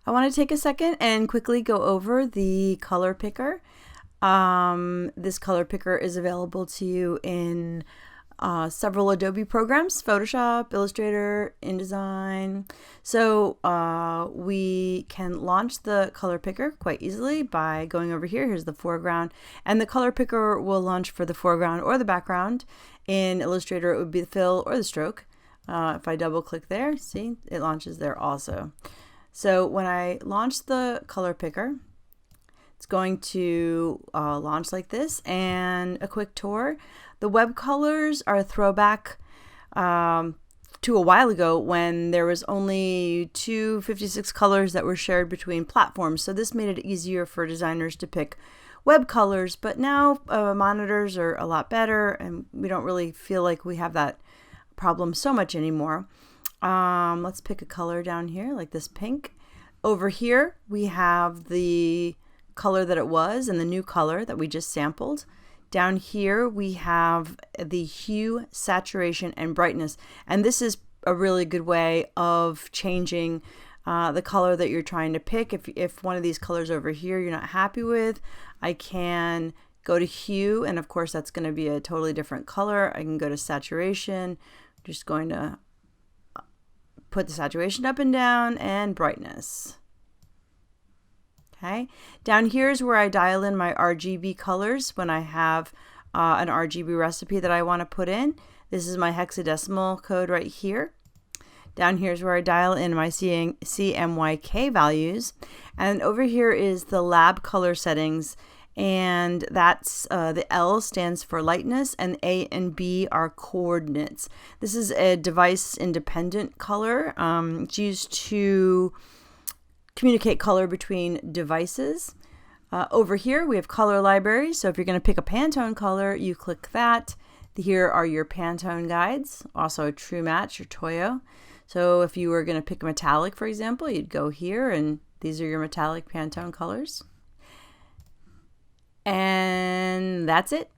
I want to take a second and quickly go over the color picker. This color picker is available to you in several Adobe programs: Photoshop, Illustrator, InDesign. So we can launch the color picker quite easily by going over here. Here's the foreground, and the color picker will launch for the foreground or the background. In Illustrator, it would be the fill or the stroke. If I double click there, see, it launches there also. So when I launch the color picker, it's going to launch like this. And a quick tour. The web colors are a throwback to a while ago when there was only 256 colors that were shared between platforms. So this made it easier for designers to pick web colors, but now monitors are a lot better and we don't really feel like we have that problem so much anymore. Let's pick a color down here like this pink. Over here we have the color that it was and the new color that we just sampled. Down here we have the hue, saturation, and brightness, and this is a really good way of changing the color that you're trying to pick. If one of these colors over here you're not happy with, I can go to hue, and of course that's going to be a totally different color. I can go to saturation, just going to put the saturation up and down, and brightness. Okay, down here is where I dial in my RGB colors when I have an RGB recipe that I want to put in. This is my hexadecimal code right here. Down here is where I dial in my CMYK values, and over here is the lab color settings, and that's the L stands for lightness, and A and B are coordinates. This is a device independent color. It's used to communicate color between devices. Over here we have color libraries, so if you're going to pick a Pantone color, you click that. Here are your Pantone guides, also a True Match or Toyo. So if you were going to pick a metallic, for example, you'd go here, and these are your metallic Pantone colors. And that's it.